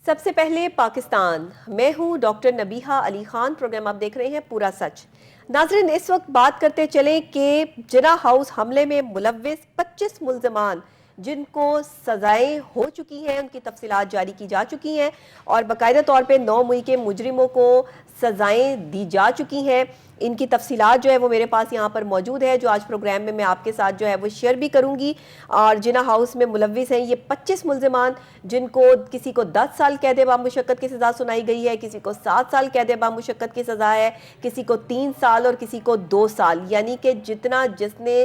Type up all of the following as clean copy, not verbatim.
سب سے پہلے پاکستان، میں ہوں ڈاکٹر نبیہہ علی خان، پروگرام آپ دیکھ رہے ہیں پورا سچ۔ ناظرین، اس وقت بات کرتے چلیں کہ جناح ہاؤس حملے میں ملوث 25 ملزمان جن کو سزائیں ہو چکی ہیں، ان کی تفصیلات جاری کی جا چکی ہیں اور باقاعدہ طور پہ 9 مئی کے مجرموں کو سزائیں دی جا چکی ہیں۔ ان کی تفصیلات جو ہے وہ میرے پاس یہاں پر موجود ہے، جو آج پروگرام میں آپ کے ساتھ جو ہے وہ شیئر بھی کروں گی۔ اور جناح ہاؤس میں ملوث ہیں یہ 25 ملزمان، جن کو کسی کو 10 سال قید بامشقت کی سزا سنائی گئی ہے، کسی کو 7 سال قید بامشقت کی سزا ہے، کسی کو 3 سال اور کسی کو 2 سال۔ یعنی کہ جتنا جس نے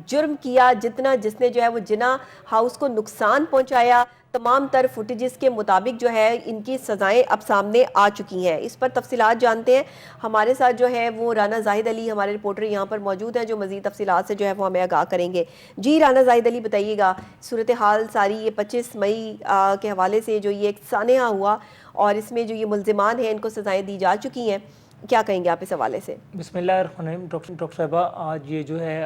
جرم کیا، جتنا جس نے جو ہے وہ جناح ہاؤس کو نقصان پہنچایا، تمام تر فوٹیجز کے مطابق جو ہے ان کی سزائیں اب سامنے آ چکی ہیں۔ اس پر تفصیلات جانتے ہیں، ہمارے ساتھ جو ہے وہ رانا زاہد علی ہمارے رپورٹر یہاں پر موجود ہیں، جو مزید تفصیلات سے جو ہے وہ ہمیں آگاہ کریں گے۔ جی رانا زاہد علی، بتائیے گا صورتحال ساری یہ 25 مئی کے حوالے سے جو یہ ایک سانحہ ہوا اور اس میں جو یہ ملزمان ہیں ان کو سزائیں دی جا چکی ہیں، کیا کہیں گے آپ اس حوالے سے؟ بسم اللہ الرحمن الرحیم۔ ڈاکٹر صاحبہ، آج یہ جو ہے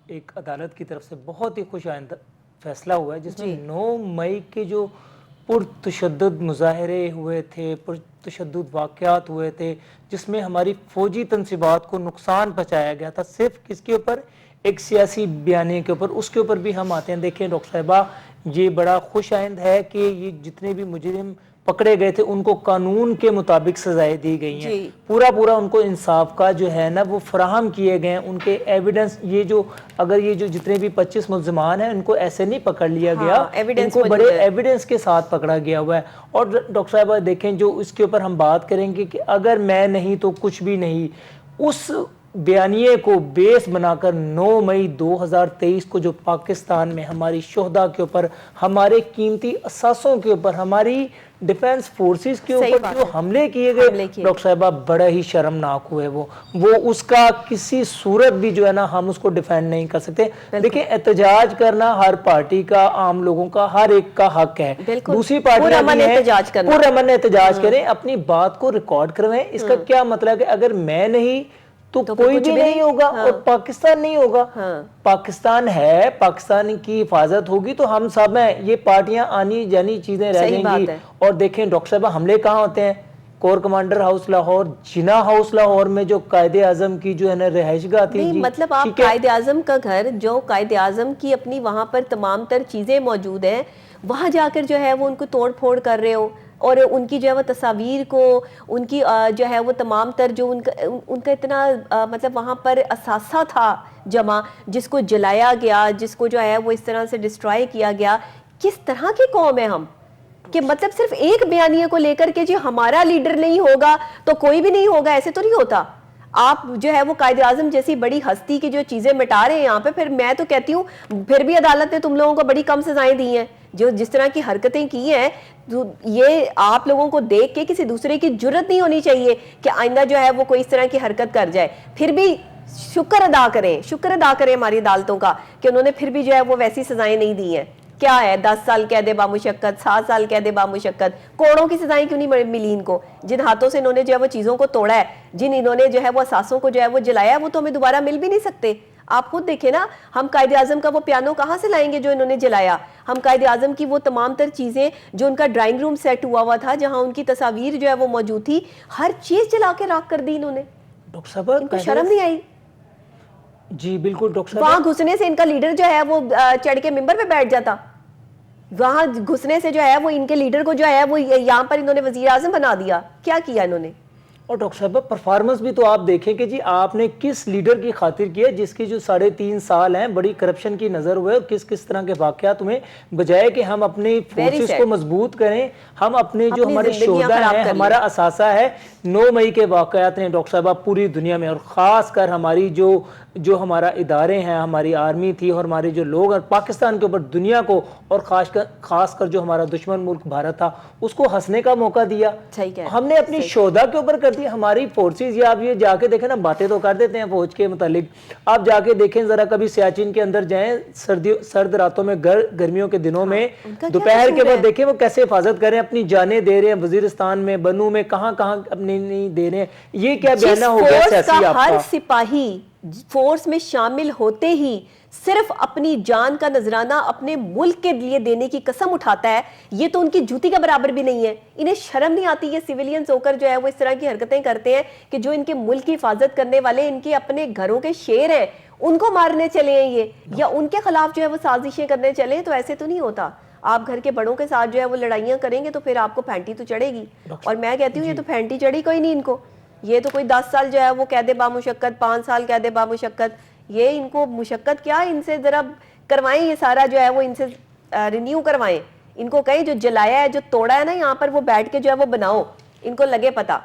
ایک عدالت کی طرف سے بہت ہی خوش آئندہ فیصلہ ہوا ہے، جس میں 9 مئی کے جو پرتشدد مظاہرے ہوئے تھے، پرتشدد واقعات ہوئے تھے، جس میں ہماری فوجی تنصیبات کو نقصان پہنچایا گیا تھا، صرف کس کے اوپر؟ ایک سیاسی بیانیے کے اوپر، اس کے اوپر بھی ہم آتے ہیں۔ دیکھیں ڈاکٹر صاحبہ، یہ بڑا خوش آئند ہے کہ یہ جتنے بھی مجرم پکڑے گئے تھے ان کو قانون کے مطابق سزائیں دی گئی ہیں، پورا ان کو انصاف کا جو ہے نا وہ فراہم کیے گئے ہیں۔ ان کے ایویڈنس، یہ جو جتنے بھی 25 ملزمان ہیں ان کو ایسے نہیں پکڑ لیا گیا، ان کو بڑے ایویڈنس کے ساتھ پکڑا گیا ہوا ہے۔ اور ڈاکٹر صاحبہ دیکھیں، جو اس کے اوپر ہم بات کریں گے کہ اگر میں نہیں تو کچھ بھی نہیں، اس بیانیے کو بیس بنا کر 9 مئی 2023 کو جو پاکستان میں ہماری شہداء کے اوپر، ہمارے قیمتی اثاثوں کے اوپر، ہماری ڈیفنس فورسز کے اوپر جو حملے کیے گئے، ڈاکٹر صاحبہ بڑا ہی شرمناک ہوئے۔ وہ اس کا کسی صورت بھی جو ہے نا ہم اس کو ڈیفینڈ نہیں کر سکتے۔ دیکھیں، احتجاج کرنا ہر پارٹی کا، عام لوگوں کا، ہر ایک کا حق ہے۔ دوسری پارٹیاں بھی ہیں، پرامن احتجاج کریں، اپنی بات کو ریکارڈ کروائیں۔ اس کا کیا مطلب ہے کہ اگر میں نہیں تو کوئی بھی نہیں ہوگا اور پاکستان نہیں ہوگا۔ پاکستان ہے، پاکستان کی حفاظت ہوگی تو ہم سب ہیں، یہ پارٹیاں آنی جانی چیزیں رہ جائیں گی۔ اور دیکھیں ڈاکٹر صاحبہ، حملے کہاں ہوتے ہیں؟ کور کمانڈر ہاؤس لاہور، جناح ہاؤس لاہور میں جو قائد اعظم کی جو ہے نا رہائش گاہ تھی۔ مطلب آپ قائد اعظم کا گھر، جو قائد اعظم کی اپنی وہاں پر تمام تر چیزیں موجود ہیں، وہاں جا کر جو ہے وہ ان کو توڑ پھوڑ کر رہے ہو، اور ان کی جو ہے وہ تصاویر کو، ان کی جو ہے وہ تمام تر جو ان کا اتنا مطلب وہاں پر اثاثہ تھا جمع، جس کو جلایا گیا، جس کو جو ہے وہ اس طرح سے ڈسٹرائے کیا گیا۔ کس طرح کی قوم ہے ہم کہ مطلب صرف ایک بیانیے کو لے کر کے جی ہمارا لیڈر نہیں ہوگا تو کوئی بھی نہیں ہوگا، ایسے تو نہیں ہوتا۔ آپ جو ہے وہ قائد اعظم جیسی بڑی ہستی کی جو چیزیں مٹا رہے ہیں یہاں پہ، پھر میں تو کہتی ہوں پھر بھی عدالت نے تم لوگوں کو بڑی کم سزائیں دی ہیں۔ جو جس طرح کی حرکتیں کی ہیں، یہ آپ لوگوں کو دیکھ کے کسی دوسرے کی جرت نہیں ہونی چاہیے کہ آئندہ جو ہے وہ کوئی اس طرح کی حرکت کر جائے۔ پھر بھی شکر ادا کریں ہماری عدالتوں کا کہ انہوں نے پھر بھی جو ہے وہ ویسی سزائیں نہیں دی ہیں۔ کیا ہے 10 سال قید بامشقت، 7 سال قید بامشقت، کوڑوں کی سزائیں کیوں نہیں ملی ان کو؟ جن ہاتھوں سے انہوں نے جو ہے وہ چیزوں کو توڑا ہے، جن انہوں نے جو ہے وہ اثاثوں کو جو ہے وہ جلایا، وہ تو ہمیں دوبارہ مل بھی نہیں سکتے۔ آپ خود دیکھیں نا، ہم قائد اعظم کا وہ پیانو کہاں سے لائیں گے جو انہوں نے جلایا؟ ہم قائد اعظم کی وہ تمام تر چیزیں جو ان کا ڈرائنگ روم سیٹ ہوا تھا، جہاں ان کی تصاویر جو ہے وہ موجود تھی، ہر چیز جلا کے راکھ کر دی انہوں نے۔ ڈاکٹر صاحب، ان کو شرم نہیں آئی؟ جی بالکل ڈاکٹر صاحب، وہاں گھسنے سے ان کا لیڈر جو ہے وہ چڑھ کے ممبر پہ بیٹھ جاتا۔ وہاں گھسنے سے جو ہے وہ ان کے لیڈر کو جو ہے وہ یہاں پر انہوں نے وزیر اعظم بنا دیا۔ کیا کیا انہوں نے؟ اور ڈاکٹر صاحب پرفارمنس بھی تو آپ دیکھیں کہ جی آپ نے کس لیڈر کی خاطر کیا، جس کی جو 3.5 سال ہیں بڑی کرپشن کی نظر ہوئے، اور کس طرح کے واقعات ہوئے، بجائے کہ ہم اپنی فورسز کو مضبوط کریں، ہم اپنے جو ہمارے شہداء ہیں، ہمارا اثاثہ ہے۔ 9 مئی کے واقعات نے ڈاکٹر صاحب پوری دنیا میں، اور خاص کر ہماری جو ہمارا ادارے ہیں، ہماری آرمی تھی اور ہمارے جو لوگ پاکستان کے اوپر، دنیا کو، اور خاص کر جو ہمارا دشمن ملک بھارت تھا، اس کو ہنسنے کا موقع دیا۔ ہم نے اپنی شہداء کے اوپر کر دی ہماری فورسز۔ یا آپ یہ جا کے دیکھیں نا، باتیں تو کر دیتے ہیں فوج کے متعلق، آپ جا کے دیکھیں ذرا، کبھی سیاچن کے اندر جائیں، سرد راتوں میں، گرمیوں کے دنوں میں، دوپہر کے بعد دیکھیں وہ کیسے حفاظت کر رہے ہیں، اپنی جانیں دے رہے ہیں، وزیرستان میں، بنوں میں، کہاں اپنی نہیں دے رہے ہیں۔ یہ کیا بیانہ ہو گیا سیاسی آپ کا؟ ہر سپاہی فورس میں شامل ہوتے ہی صرف اپنی جان کا نذرانہ اپنے ملک کے لیے دینے کی قسم اٹھاتا ہے، یہ تو ان کی جوتی کا برابر بھی نہیں ہے. انہیں شرم نہیں آتی یہ سیویلینز ہو کر جو ہے وہ اس طرح کی حرکتیں کرتے ہیں کہ جو ان کے ملک کی حفاظت کرنے والے ان کے اپنے گھروں کے شیر ہیں ان کو مارنے چلے ہیں یہ، یا ان کے خلاف جو ہے وہ سازشیں کرنے چلے ہیں. تو ایسے تو نہیں ہوتا. آپ گھر کے بڑوں کے ساتھ جو ہے وہ لڑائیاں کریں گے تو پھر آپ کو پھینٹی تو چڑھے گی. اور میں کہتی ہوں یہ تو پھینٹی چڑھی کوئی نہیں ان کو، یہ تو کوئی 10 سال جو ہے وہ قید بامشقت، 5 سال قید بامشقت، یہ ان کو مشقت کیا، ان سے ذرا کروائیں یہ سارا جو ہے وہ ان سے رینیو کروائیں. ان کو کہیں جو جلایا ہے جو توڑا ہے نا یہاں پر وہ بیٹھ کے جو ہے وہ بناؤ، ان کو لگے پتہ.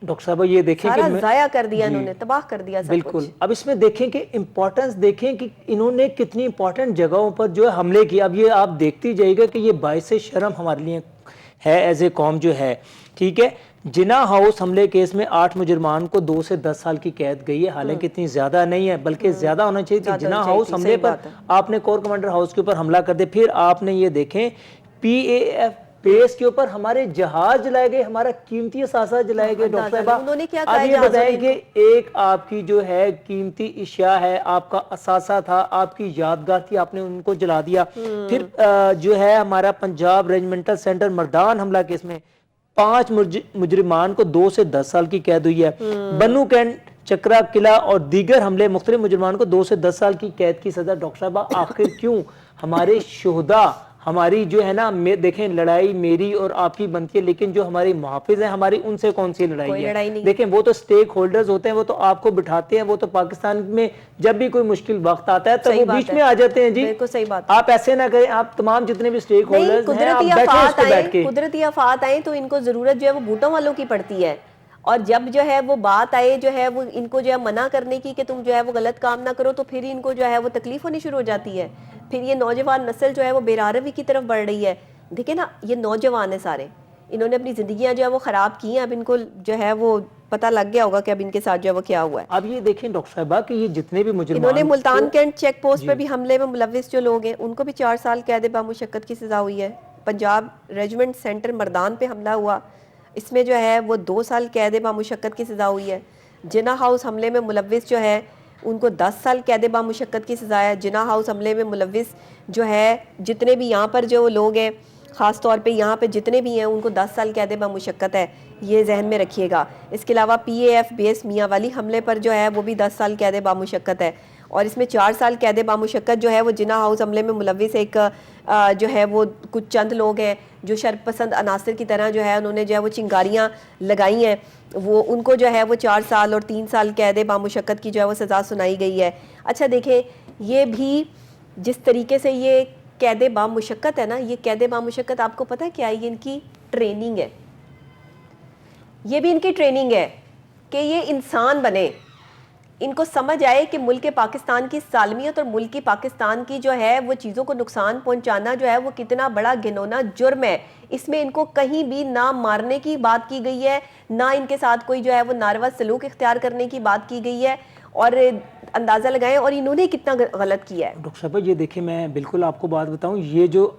ڈاکٹر صاحبہ یہ دیکھیں کہ سارا ضائع کر دیا انہوں نے، تباہ کر دیا سب کچھ. بالکل. اب اس میں دیکھیں کہ امپورٹنس دیکھیں کہ انہوں نے کتنی امپورٹنٹ جگہوں پر جو ہے حملے کیے. اب یہ آپ دیکھتی جائے گا کہ یہ باعث شرم ہمارے لیے ہے ایز اے قوم جو ہے. ٹھیک ہے، جناح ہاؤس حملے کیس میں 8 مجرمان کو 2 سے 10 سال کی قید گئی ہے. حالانکہ اتنی زیادہ نہیں ہے بلکہ زیادہ ہونا چاہیے تھی. جناح ہاؤس حملے پر آپ نے کور کمانڈر ہاؤس کے اوپر حملہ کر دے، پھر آپ نے یہ دیکھیں پی اے ایف بیس کے اوپر ہمارے جہاز جلائے گئے، ہمارا قیمتی اثاثہ جلائے گئے. ڈاکٹر صاحبہ اب یہ بتائیں کہ ایک آپ کی جو ہے قیمتی اشیاء ہے، آپ کا اثاثہ تھا، آپ کی یادگار تھی، آپ نے ان کو جلا دیا. پھر جو ہے ہمارا پنجاب ریجمنٹل سینٹر مردان حملہ کیس میں 5 مجرمان کو 2 سے 10 سال کی قید ہوئی ہے. بنو کینٹ، چکرا قلعہ اور دیگر حملے مختلف مجرمان کو 2 سے 10 سال کی قید کی سزا. ڈاکٹر صاحبہ آخر کیوں ہمارے شہداء، ہماری جو ہے نا دیکھیں لڑائی میری اور آپ کی بنتی ہے، لیکن جو ہمارے محافظ ہیں ہماری ان سے کون سی لڑائی ہے؟ دیکھیں وہ تو سٹیک ہولڈرز ہوتے ہیں، وہ تو آپ کو بٹھاتے ہیں، وہ تو پاکستان میں جب بھی کوئی مشکل وقت آتا ہے تو وہ بیچ میں آ جاتے ہیں. جی آپ ایسے نہ کریں، آپ تمام جتنے بھی سٹیک ہولڈرز ہیں آپ بیٹھیں اس پہ بیٹھ کے. قدرتی آفات آئیں تو ان کو ضرورت جو ہے وہ بوٹوں والوں کی پڑتی ہے، اور جب جو ہے وہ بات آئے جو ہے وہ ان کو جو ہے منع کرنے کی کہ تم جو ہے وہ غلط کام نہ کرو تو پھر ان کو جو ہے وہ تکلیف ہونی شروع ہو جاتی ہے. پھر یہ نوجوان نسل جو ہے وہ بےراروی کی طرف بڑھ رہی ہے. دیکھیں نا یہ نوجوان ہیں سارے، انہوں نے اپنی زندگیاں جو ہے وہ خراب کی ہیں. اب ان کو جو ہے وہ پتہ لگ گیا ہوگا کہ اب ان کے ساتھ جو ہے وہ کیا ہوا ہے. اب یہ دیکھیں ڈاکٹر صاحبہ کہ یہ جتنے بھی مجرمان، انہوں نے ملتان کینٹ چیک پوسٹ پہ بھی حملے میں ملوث جو لوگ ہیں ان کو بھی 4 سال قید بامشقت کی سزا ہوئی ہے. پنجاب ریجمنٹ سینٹر مردان پہ حملہ ہوا، اس میں جو ہے وہ 2 سال قید بامشقت کی سزا ہوئی ہے. جناح ہاؤس حملے میں ملوث جو ہے ان کو 10 سال قید بامشقت کی سزا ہے. جناح ہاؤس حملے میں ملوث جو ہے جتنے بھی یہاں پر جو لوگ ہیں، خاص طور پہ یہاں پہ جتنے بھی ہیں ان کو 10 سال قید بامشقت ہے، یہ ذہن میں رکھیے گا. اس کے علاوہ پی اے ایف بیس میاں والی حملے پر جو ہے وہ بھی 10 سال قید بامشقت ہے. اور اس میں 4 سال قید بامشقت جو ہے وہ جناح ہاؤس حملے میں ملوث ایک جو ہے وہ کچھ چند لوگ ہیں جو شرط پسند عناصر کی طرح جو ہے انہوں نے جو ہے وہ چنگاریاں لگائی ہیں، وہ ان کو جو ہے وہ 4 سال اور 3 سال قید بامشقت کی جو ہے وہ سزا سنائی گئی ہے. اچھا دیکھیں یہ بھی جس طریقے سے یہ قید بامشقت ہے نا، یہ قید بامشقت آپ کو پتہ ہے کیا ہے؟ یہ ان کی ٹریننگ ہے، یہ بھی ان کی ٹریننگ ہے کہ یہ انسان بنے، ان کو سمجھ آئے کہ ملک پاکستان کی سالمیت اور ملک پاکستان کی جو ہے وہ چیزوں کو نقصان پہنچانا جو ہے وہ کتنا بڑا گھنونا جرم ہے. اس میں ان کو کہیں بھی نہ مارنے کی بات کی گئی ہے، نہ ان کے ساتھ کوئی جو ہے وہ ناروا سلوک اختیار کرنے کی بات کی گئی ہے. اور اندازہ لگائیں اور انہوں نے کتنا غلط کیا ہے. ڈاکٹر صاحبہ یہ دیکھیں میں بالکل آپ کو بات بتاؤں، یہ جو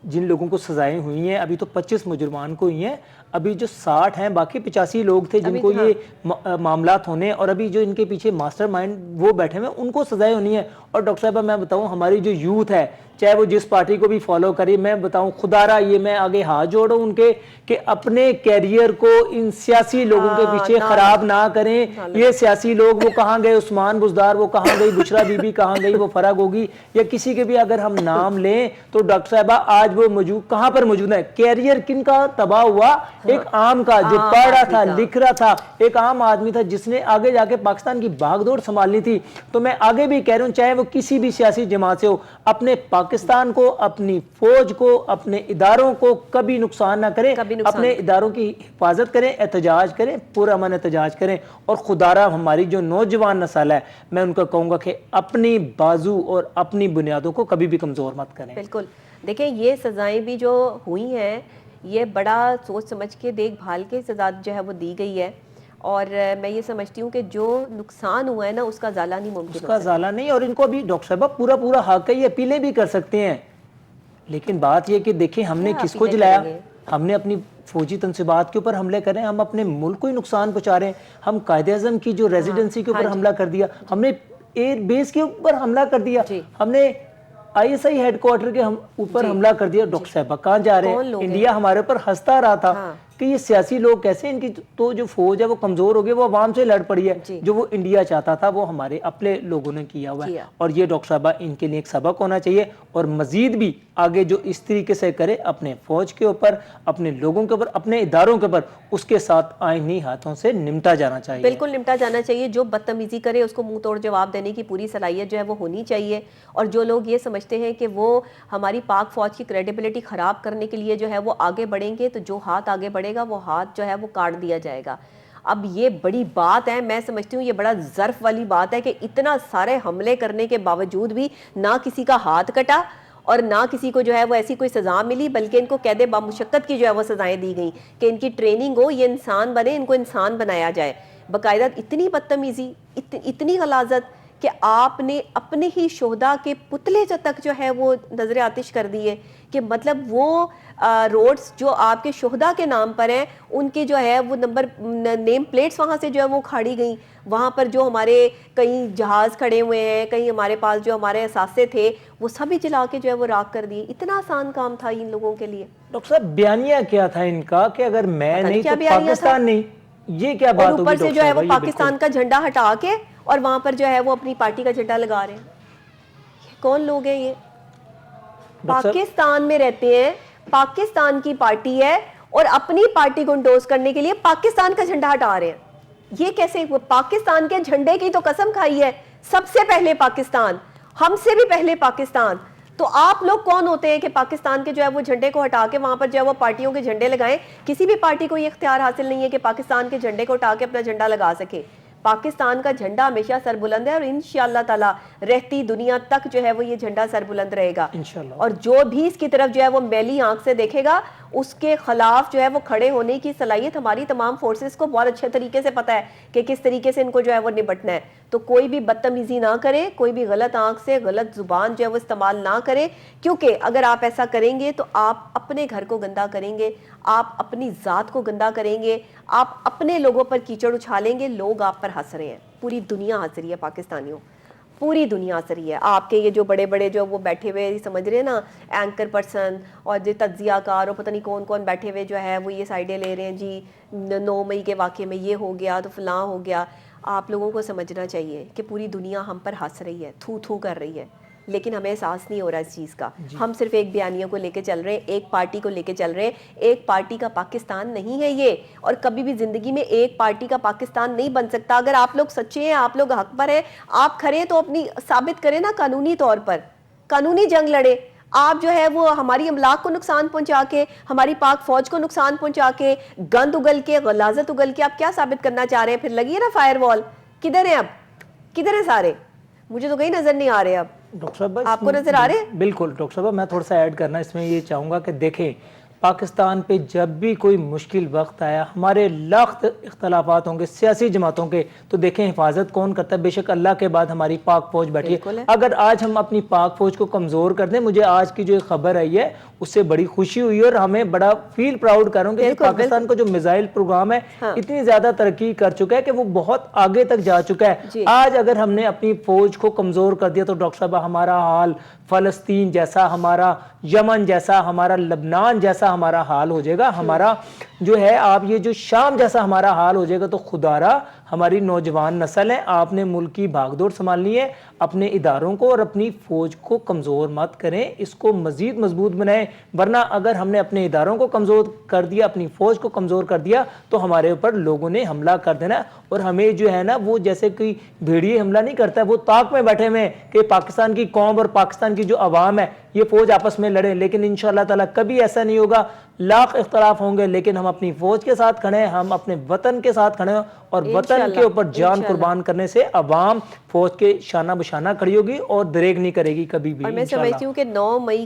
جن لوگوں کو سزائیں ہوئی ہیں ابھی تو 25 مجرمان کو ہوئی ہیں، ابھی جو 60 ہیں باقی 85 لوگ تھے جن کو یہ معاملات ہونے، اور ابھی جو ان کے پیچھے ماسٹر مائنڈ وہ بیٹھے ہوئے ان کو سزائیں ہونی ہیں. اور ڈاکٹر صاحبہ میں بتاؤں ہماری جو یوتھ ہے چاہے وہ جس پارٹی کو بھی فالو کرے، میں بتاؤں خدا را یہ میں آگے ہاتھ جوڑوں ان کے کہ اپنے کیریئر کو ان سیاسی لوگوں کے پیچھے خراب نہ کریں. یہ سیاسی لوگ وہ کہاں گئے، عثمان بزدار وہ کہاں گئی، بشرا بی بی کہاں گئی، وہ فرغ ہوگی، یا کسی کے بھی اگر ہم نام لیں تو ڈاکٹر صاحبہ آج وہ موجود کہاں پر موجود ہے؟ کیریئر کن کا تباہ ہوا؟ ایک عام کا جو پڑھ رہا تھا لکھ رہا تھا، ایک عام آدمی تھا جس نے آگے جا کے پاکستان کی بھاگ دوڑ سنبھالنی تھی. تو میں آگے بھی کہہ رہا ہوں چاہے وہ کسی بھی سیاسی جماعت سے ہو، اپنے پاکستان کو، اپنی فوج کو، اپنے اداروں کو کبھی نقصان نہ کریں، اپنے اداروں کی حفاظت کریں، احتجاج کریں، پرامن احتجاج کریں. اور خدا را ہماری جو نوجوان نسل ہے میں ان کو کہوں گا کہ اپنی بازو اور اپنی بنیادوں کو کبھی بھی کمزور مت کریں. بالکل. دیکھیں یہ سزائیں بھی جو ہوئی ہیں یہ بڑا سوچ سمجھ کے دیکھ بھال کے سزا جو ہے وہ دی گئی ہے. اور میں یہ سمجھتی ہوں کہ جو نقصان ہوا ہے نا اس کا ازالہ نہیں ممکن، اس کا ازالہ نہیں. اور ان کو بھی ڈاکٹر صاحبہ پورا حق ہے، یہ اپیلیں بھی کر سکتے ہیں. لیکن بات یہ کہ دیکھیں ہم نے کس کو جلایا؟ ہم نے اپنی فوجی تنصیبات کے اوپر حملے کر رہے ہیں, ہم اپنے ملک کو ہی نقصان پہنچا رہے ہیں. ہم قائد اعظم کی جو ریزیڈنسی کے اوپر حملہ کر دیا, ہم نے ایئر بیس کے اوپر حملہ کر دیا, ہم نے I S I had quarter کے اوپر حملہ کر دیا. ڈاکٹر صاحبہ کہاں جا رہے ہیں؟ انڈیا ہمارے اوپر ہنستا رہا تھا کہ یہ سیاسی لوگ کیسے, ان کی تو جو فوج ہے وہ کمزور ہو گئی, وہ عوام سے لڑ پڑی ہے. جو وہ انڈیا چاہتا تھا وہ ہمارے اپنے لوگوں نے کیا ہوا ہے, اور یہ ڈاکٹر صاحبہ ان کے لیے ایک سبق ہونا چاہیے, اور مزید بھی آگے جو اس طریقے سے کرے اپنے فوج کے اوپر, اپنے لوگوں کے اوپر, اپنے اداروں کے اوپر, اس کے ساتھ آئینی ہاتھوں سے نمٹا جانا چاہیے. بالکل نمٹا جانا چاہیے. جو بدتمیزی کرے اس کو منہ توڑ جواب دینے کی پوری صلاحیت جو ہے وہ ہونی چاہیے. اور جو لوگ یہ سمجھتے ہیں کہ وہ ہماری پاک فوج کی کریڈیبلٹی خراب کرنے کے لیے جو ہے وہ آگے بڑھیں گے, تو جو ہاتھ آگے بڑھے گا وہ ہاتھ جو ہے وہ کاٹ دیا جائے گا. اب یہ بڑی بات ہے, میں سمجھتی ہوں یہ بڑا ظرف والی بات ہے کہ اتنا سارے حملے کرنے کے باوجود بھی نہ کسی کا ہاتھ کٹا اور نہ کسی کو جو ہے وہ ایسی کوئی سزا ملی, بلکہ ان کو قید بامشقت کی جو ہے وہ سزائیں دی گئیں کہ ان کی ٹریننگ ہو, یہ انسان بنے, ان کو انسان بنایا جائے. باقاعدہ اتنی بدتمیزی, اتنی غلاظت کہ آپ نے اپنے ہی شہداء کے پتلے تک جو ہے وہ نظر آتش کر دیے, کہ مطلب وہ روڈز جو آپ کے شہداء کے نام پر ہیں ان کے جو ہے وہ نیم پلیٹس وہاں سے جو ہے وہ کھاڑی گئیں. وہاں پر جو ہمارے کئی جہاز کھڑے ہوئے ہیں, کئی ہمارے پاس جو ہمارے اثاثے تھے, وہ سبھی جلا کے جو ہے وہ راکھ کر دیے. اتنا آسان کام تھا ان لوگوں کے لیے. ڈاکٹر صاحب بیانیہ کیا تھا ان کا کہ اگر میں نہیں تو پاکستان نہیں, یہ کیا بات ہوگی؟ اوپر سے جو ہے وہ پاکستان کا جھنڈا ہٹا کے اور وہاں پر جو ہے وہ اپنی پارٹی کا جھنڈا لگا رہے ہیں. کون لوگ ہیں یہ؟ پاکستان میں رہتے ہیں, پاکستان کی پارٹی ہے, اور اپنی پارٹی کو انڈوز کرنے کے لیے پاکستان کا جھنڈا ہٹا رہے ہیں. یہ کیسے؟ پاکستان کے جھنڈے کی تو قسم کھائی ہے سب سے پہلے پاکستان, ہم سے بھی پہلے پاکستان. تو آپ لوگ کون ہوتے ہیں کہ پاکستان کے جو ہے وہ جھنڈے کو ہٹا کے وہاں پر جو ہے وہ پارٹیوں کے جھنڈے لگائیں؟ کسی بھی پارٹی کو یہ اختیار حاصل نہیں ہے کہ پاکستان کے جھنڈے کو ہٹا کے اپنا جھنڈا لگا سکے. پاکستان کا جھنڈا ہمیشہ سربلند ہے, اور انشاءاللہ تعالی رہتی دنیا تک جو ہے وہ یہ جھنڈا سربلند رہے گا. اور جو بھی اس کی طرف جو ہے وہ میلی آنکھ سے دیکھے گا, اس کے خلاف جو ہے وہ کھڑے ہونے کی صلاحیت ہماری تمام فورسز کو بہت اچھے طریقے سے پتہ ہے کہ کس طریقے سے ان کو جو ہے وہ نبٹنا ہے. تو کوئی بھی بدتمیزی نہ کرے, کوئی بھی غلط آنکھ سے غلط زبان جو ہے وہ استعمال نہ کرے, کیونکہ اگر آپ ایسا کریں گے تو آپ اپنے گھر کو گندہ کریں گے, آپ اپنی ذات کو گندہ کریں گے, آپ اپنے لوگوں پر کیچڑ اچھالیں گے. لوگ آپ پر ہنس رہے ہیں, پوری دنیا ہنس رہی ہے پاکستانیوں, پوری دنیا ہنس رہی ہے. آپ کے یہ جو بڑے بڑے جو وہ بیٹھے ہوئے سمجھ رہے ہیں نا اینکر پرسن اور جو تجزیہ کار اور پتہ نہیں کون کون بیٹھے ہوئے جو ہے وہ یہ سائڈیں لے رہے ہیں, جی 9 مئی کے واقعے میں یہ ہو گیا تو فلاں ہو گیا. آپ لوگوں کو سمجھنا چاہیے کہ پوری دنیا ہم پر ہنس رہی ہے, تھو تھو کر رہی ہے, لیکن ہمیں احساس نہیں ہو رہا اس چیز کا. ہم صرف ایک بیانیہ کو لے کے چل رہے ہیں, ایک پارٹی کو لے کے چل رہے ہیں. ایک پارٹی کا پاکستان نہیں ہے یہ, اور کبھی بھی زندگی میں ایک پارٹی کا پاکستان نہیں بن سکتا. اگر آپ لوگ سچے ہیں, آپ لوگ حق پر ہیں, آپ کھڑے تو اپنی ثابت کریں نا, قانونی طور پر قانونی جنگ لڑے. آپ جو ہے وہ ہماری املاک کو نقصان پہنچا کے, ہماری پاک فوج کو نقصان پہنچا کے, گند اگل کے, غلاظت اگل کے آپ کیا ثابت کرنا چاہ رہے ہیں؟ پھر لگی ہے نا فائر وال. کدھر ہیں اب, کدھر ہیں سارے؟ مجھے تو کہیں نظر نہیں آ رہے. اب ڈاکٹر صاحب آپ کو نظر آ رہے ہیں؟ بالکل ڈاکٹر صاحب, میں تھوڑا سا ایڈ کرنا اس میں یہ چاہوں گا کہ دیکھیں پاکستان پہ جب بھی کوئی مشکل وقت آیا, ہمارے لاکھ اختلافات ہوں گے سیاسی جماعتوں کے, تو دیکھیں حفاظت کون کرتا ہے؟ بے شک اللہ کے بعد ہماری پاک فوج بیٹھی ہے. اگر آج ہم اپنی پاک فوج کو کمزور کر دیں, مجھے آج کی جو خبر آئی ہے اس سے بڑی خوشی ہوئی اور ہمیں بڑا فیل پراؤڈ کروں کہ پاکستان کا جو میزائل پروگرام ہے اتنی زیادہ ترقی کر چکا ہے کہ وہ بہت آگے تک جا چکا ہے. آج اگر ہم نے اپنی فوج کو کمزور کر دیا تو ڈاکٹر صاحب ہمارا حال فلسطین جیسا, ہمارا یمن جیسا, ہمارا لبنان جیسا ہمارا حال ہو جائے گا. ہمارا جو ہے آپ یہ جو شام جیسا ہمارا حال ہو جائے گا. تو خدا را ہماری نوجوان نسل ہے, آپ نے ملک کی بھاگ دوڑ سنبھالنی ہے, اپنے اداروں کو اور اپنی فوج کو کمزور مت کریں, اس کو مزید مضبوط بنائیں. ورنہ اگر ہم نے اپنے اداروں کو کمزور کر دیا, اپنی فوج کو کمزور کر دیا, تو ہمارے اوپر لوگوں نے حملہ کر دینا. اور ہمیں جو ہے نا وہ جیسے کوئی بھیڑیے حملہ نہیں کرتا ہے, وہ طاق میں بیٹھے ہوئے کہ پاکستان کی قوم اور پاکستان کی جو عوام ہے یہ فوج آپس میں لڑیں. لیکن انشاءاللہ تعالی کبھی ایسا نہیں ہوگا. لاکھ اختلاف ہوں گے لیکن ہم اپنی فوج کے ساتھ کھڑے ہیں, ہم اپنے وطن کے ساتھ کھڑے ہیں, اور وطن کے اوپر جان قربان کرنے سے عوام فوج کے شانہ بشانہ کھڑی ہوگی اور دریغ نہیں کرے گی کبھی بھی. اور میں سمجھتی ہوں کہ 9 مئی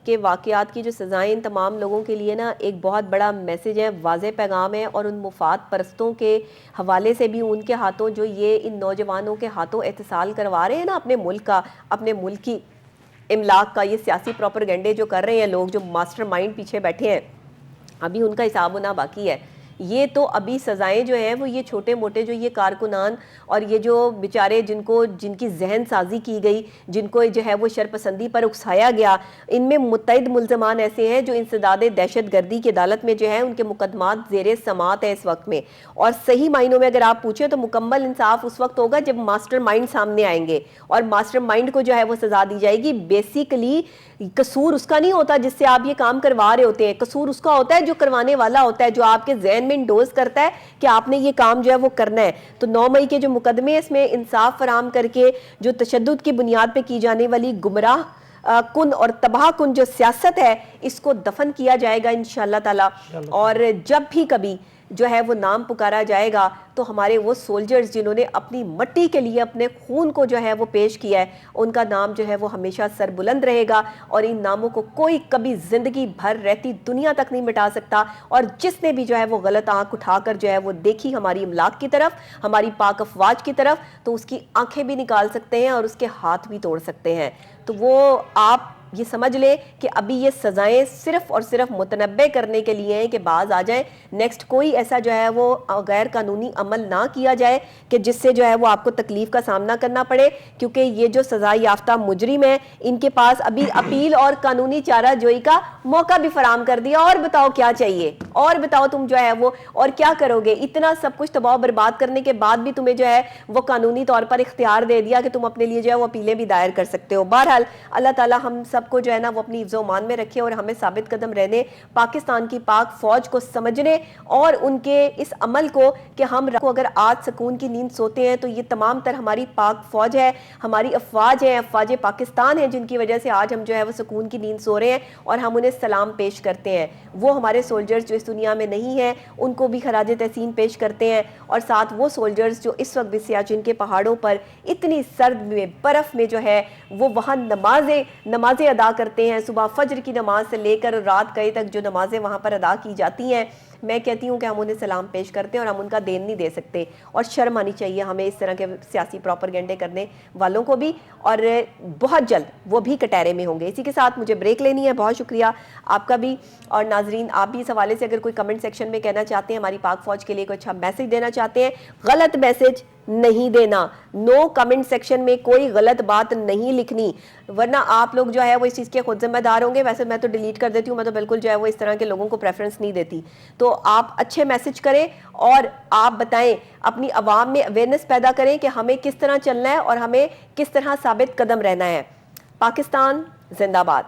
کے واقعات کی جو سزائیں ان تمام لوگوں کے لیے نا ایک بہت بڑا میسج ہے, واضح پیغام ہے, اور ان مفاد پرستوں کے حوالے سے بھی ان کے ہاتھوں جو یہ ان نوجوانوں کے ہاتھوں احتسال کروا رہے ہیں نا اپنے ملک کا, اپنے ملک کی املاک کا, یہ سیاسی پروپیگنڈے جو کر رہے ہیں لوگ, جو ماسٹر مائنڈ پیچھے بیٹھے ہیں, ابھی ان کا حساب ہونا باقی ہے. یہ تو ابھی سزائیں جو ہیں وہ یہ چھوٹے موٹے جو یہ کارکنان اور یہ جو بیچارے جن کی ذہن سازی کی گئی, جن کو جو ہے وہ شرپسندی پر اکسایا گیا, ان میں متعدد ملزمان ایسے ہیں جو انسداد دہشت گردی کی عدالت میں جو ہیں ان کے مقدمات زیر سماعت ہیں اس وقت میں. اور صحیح معنوں میں اگر آپ پوچھیں تو مکمل انصاف اس وقت ہوگا جب ماسٹر مائنڈ سامنے آئیں گے, اور ماسٹر مائنڈ کو جو ہے وہ سزا دی جائے گی. بیسیکلی قصور اس کا نہیں ہوتا جس سے آپ یہ کام کروا رہے ہوتے ہیں, قصور اس کا ہوتا ہے جو کروانے والا ہوتا ہے, جو آپ کے ذہن میں انڈوز کرتا ہے کہ آپ نے یہ کام جو ہے وہ کرنا ہے. تو 9 مئی کے جو مقدمے ہیں اس میں انصاف فراہم کر کے جو تشدد کی بنیاد پہ کی جانے والی گمراہ کن اور تباہ کن جو سیاست ہے اس کو دفن کیا جائے گا انشاءاللہ تعالی. اور جب بھی کبھی جو ہے وہ نام پکارا جائے گا تو ہمارے وہ سولجرز جنہوں نے اپنی مٹی کے لیے اپنے خون کو جو ہے وہ پیش کیا ہے ان کا نام جو ہے وہ ہمیشہ سربلند رہے گا, اور ان ناموں کو کوئی کبھی زندگی بھر رہتی دنیا تک نہیں مٹا سکتا. اور جس نے بھی جو ہے وہ غلط آنکھ اٹھا کر جو ہے وہ دیکھی ہماری املاک کی طرف, ہماری پاک افواج کی طرف, تو اس کی آنکھیں بھی نکال سکتے ہیں اور اس کے ہاتھ بھی توڑ سکتے ہیں. تو وہ آپ یہ سمجھ لیں کہ ابھی یہ سزائیں صرف اور صرف متنبع کرنے کے لیے ہیں کہ باز آ جائیں, نیکسٹ کوئی ایسا جو ہے وہ غیر قانونی عمل نہ کیا جائے کہ جس سے جو ہے وہ آپ کو تکلیف کا سامنا کرنا پڑے, کیونکہ یہ جو سزا یافتہ مجرم ہیں ان کے پاس ابھی اپیل اور قانونی چارہ جوئی کا موقع بھی فراہم کر دیا. اور بتاؤ کیا چاہیے, اور بتاؤ تم جو ہے وہ اور کیا کرو گے؟ اتنا سب کچھ تباہ و برباد کرنے کے بعد بھی تمہیں جو ہے وہ قانونی طور پر اختیار دے دیا کہ تم اپنے لیے جو ہے وہ اپیلیں بھی دائر کر سکتے ہو. بہرحال اللہ تعالیٰ ہم سب کو جو ہے نا وہ اپنی حفظ و امان میں رکھے اور ہمیں ثابت قدم رہنے, پاکستان کی پاک فوج کو سمجھنے اور ان کے اس عمل کو کہ ہم کو اگر آج سکون کی نیند سوتے ہیں تو یہ تمام تر ہماری پاک فوج ہے, ہماری افواج ہیں, افواج پاکستان ہیں, جن کی وجہ سے آج ہم جو ہے وہ سکون کی نیند سو رہے ہیں اور ہم انہیں سلام پیش کرتے ہیں. وہ ہمارے سولجرز جو اس دنیا میں نہیں ہیں ان کو بھی خراج تحسین پیش کرتے ہیں, اور ساتھ وہ سولجرز جو اس وقت بھی سیاچن کے پہاڑوں پر اتنی سرد میں برف میں جو ہے وہ وہاں نمازیں ادا کرتے ہیں, صبح فجر کی نماز سے لے کر رات گئے تک جو نمازیں وہاں پر ادا کی جاتی ہیں. میں کہتی ہوں کہ ہم انہیں سلام پیش کرتے ہیں اور ہم ان کا دین نہیں دے سکتے, اور شرم آنی چاہیے ہمیں اس طرح کے سیاسی پروپیگنڈے کرنے والوں کو بھی, اور بہت جلد وہ بھی کٹہرے میں ہوں گے. اسی کے ساتھ مجھے بریک لینی ہے. بہت شکریہ آپ کا بھی, اور ناظرین آپ بھی اس حوالے سے اگر کوئی کمنٹ سیکشن میں کہنا چاہتے ہیں, ہماری پاک فوج کے لیے کوئی اچھا میسج دینا چاہتے ہیں, غلط میسج نہیں دینا, نو کمنٹ سیکشن میں کوئی غلط بات نہیں لکھنی, ورنہ آپ لوگ جو ہے وہ اس چیز کے خود ذمہ دار ہوں گے. ویسے میں تو ڈیلیٹ کر دیتی ہوں, میں تو بالکل جو ہے وہ اس طرح کے لوگوں کو پریفرنس نہیں دیتی. تو آپ اچھے میسج کریں اور آپ بتائیں, اپنی عوام میں اویئرنیس پیدا کریں کہ ہمیں کس طرح چلنا ہے اور ہمیں کس طرح ثابت قدم رہنا ہے. پاکستان زندہ باد.